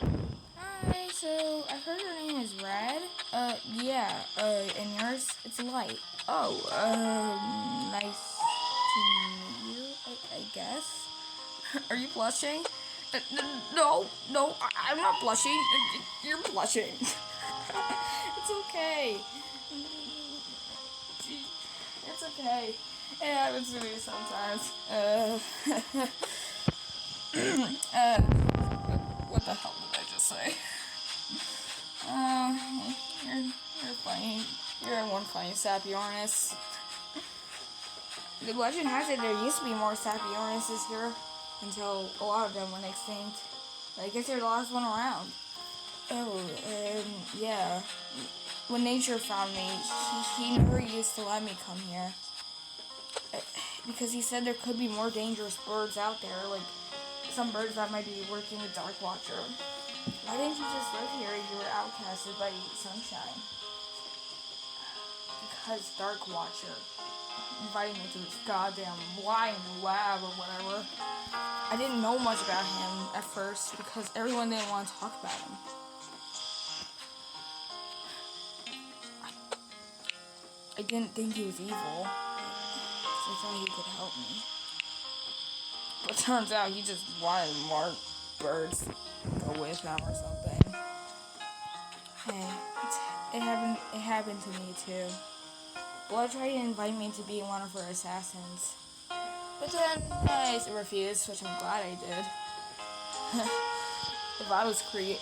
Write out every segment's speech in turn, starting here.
Hi, so I heard your name is Red. Yeah, and yours? It's Light. Oh, nice to meet you, I guess. Are you blushing? No, I'm not blushing. You're blushing. It's okay. It's okay. It happens to me sometimes. What the hell did I just say? You're funny. You're one funny Sapeornis. The legend has it there used to be more Sapeornises here until a lot of them went extinct. I guess they're the last one around. Oh, yeah. When nature found me, he never used to let me come here. Because he said there could be more dangerous birds out there, like some birds that might be working with DarkWatcher. Why didn't you just live here if you were outcasted by sunshine? Because DarkWatcher invited me to his goddamn blind lab or whatever. I didn't know much about him at first because everyone didn't want to talk about him. I didn't think he was evil. I thought he could help me. But turns out he just wanted more birds to go with him or something. Hey, it happened to me too. Blood tried to invite me to be one of her assassins. But then I refused, which I'm glad I did. If I was recreated,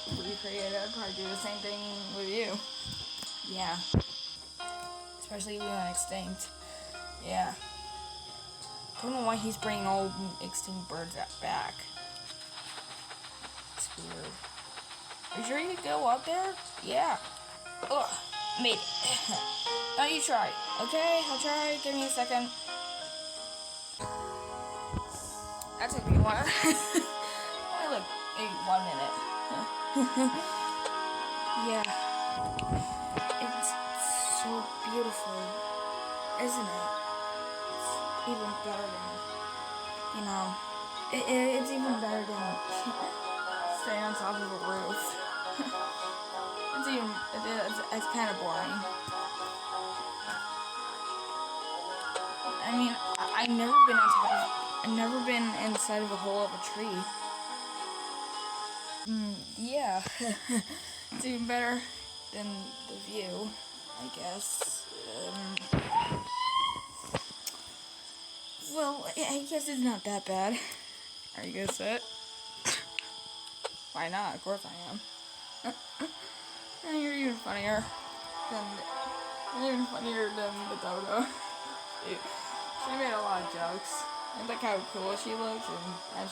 I'd probably do the same thing with you. Yeah. Especially if we went extinct. Yeah. Don't know why he's bringing old extinct birds back. It's weird. Are you sure you could go up there? Yeah. Ugh, made it. Now you try. Okay, I'll try. Give me a second. That took me a while. Only like maybe 1 minute. Yeah. It's so beautiful, isn't it? Even better than, it's even better than staying on top of a roof. It's kind of boring. I mean, I've never been inside of a hole of a tree. Yeah, it's even better than the view, I guess. Well, I guess it's not that bad. Are you gonna sit? Why not? Of course I am. And you're even funnier than the dodo. She made a lot of jokes. I like how cool she looks and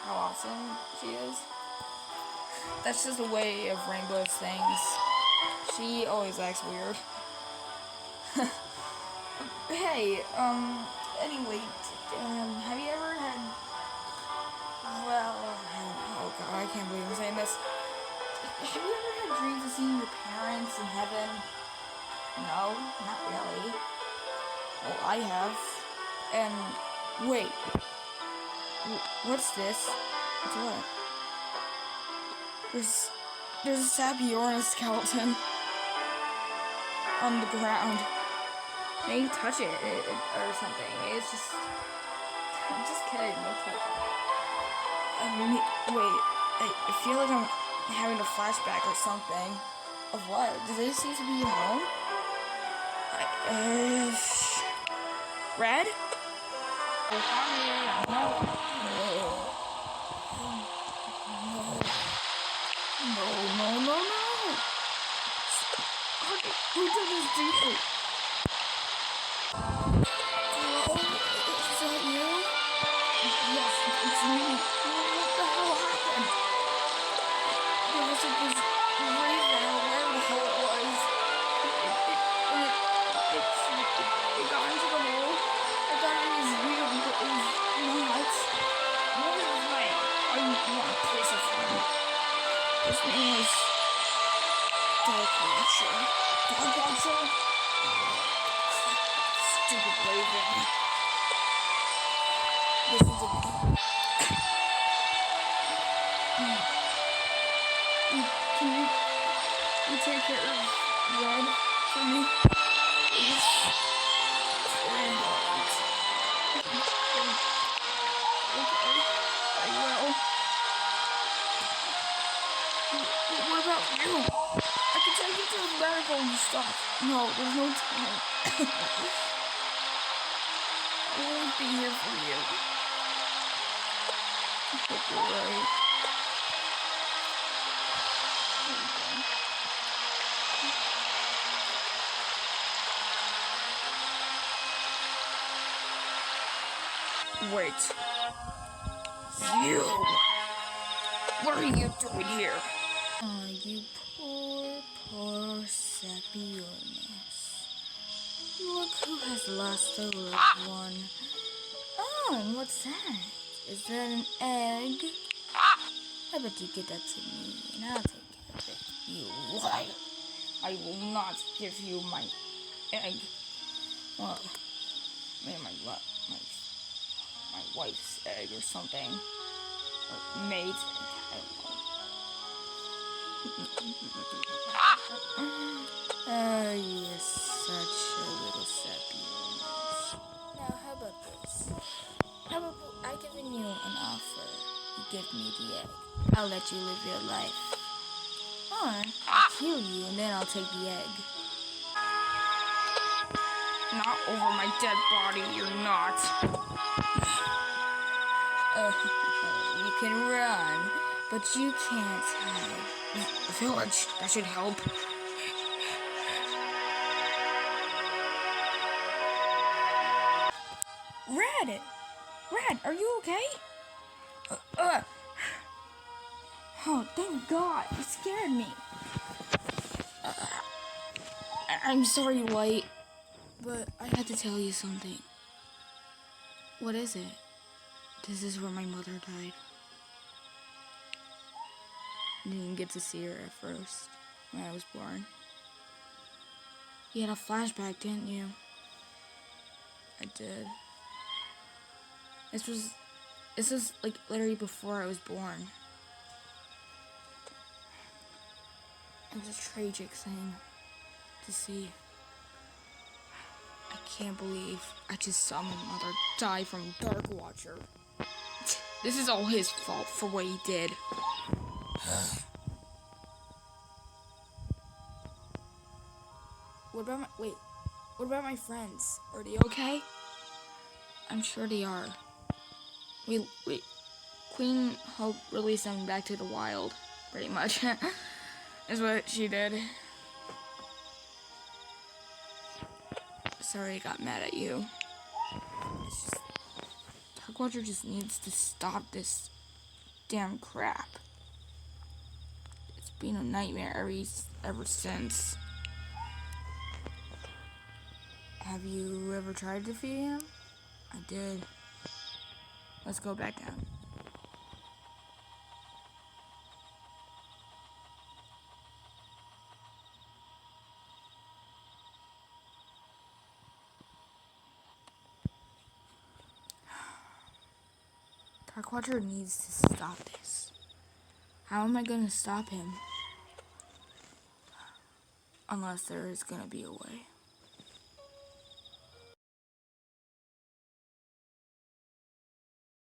how awesome she is. That's just a way of Rainbow's things. She always acts weird. Hey, anyway, have you ever had, oh god, I can't believe I'm saying this. Have you ever had dreams of seeing your parents in heaven? No, not really. Well, I have. And, wait. What's this? It's what? There's a Sapeornis skeleton on the ground. Maybe touch it or something. It's just... I'm just kidding, don't touch it. Wait, I feel like I'm having a flashback or something. Of what? Does this seem to be your home? Red? No. Who did this to you? Hello? Is that you? Yes, it's me. What the hell happened? There was like this raven or whatever the hell it was. It got into the hole. I thought it was real, but it was not. What was right? I want a piece of him. His name is DarkWatcher. DarkWatcher? Stupid raven. Listen to me. Can you take care of Red for me? Please. Very important. Okay, I will. But what about you? I can take you to the medical and stuff. No, there's no time. I'll always be here for you. I hope you're right. Wait. You! What are you doing here? Oh, you poor Sapeornis. Look who has lost a loved one. Oh, and what's that? Is that an egg? How about you get that to me, and I'll take care of it. You liar! I will not give you my egg. Well, maybe my wife's egg or something. Or mate. I don't know. You are such a little Sapeornis. Now, how about this? How about I've given you an offer? You give me the egg. I'll let you live your life. Or I'll kill you and then I'll take the egg. Not over my dead body, you're not. You can run, but you can't hide. A village, that should help. Red, are you okay? Oh, thank God, you scared me. I'm sorry, White, but I had to tell you something. What is it? This is where my mother died. I didn't get to see her at first when I was born. You had a flashback, didn't you? I did. This was like literally before I was born. It was a tragic thing to see. I can't believe I just saw my mother die from DarkWatcher. This is all his fault for what he did. What about my friends? Are they okay? I'm sure they are. Queen Hope released them back to the wild, pretty much. Is what she did. Sorry I got mad at you. It's just, DarkWatcher just needs to stop this damn crap. It's been a nightmare ever since. Have you ever tried defeating him? I did. Let's go back down. DarkWatcher needs to stop this. How am I gonna stop him? Unless there is gonna be a way.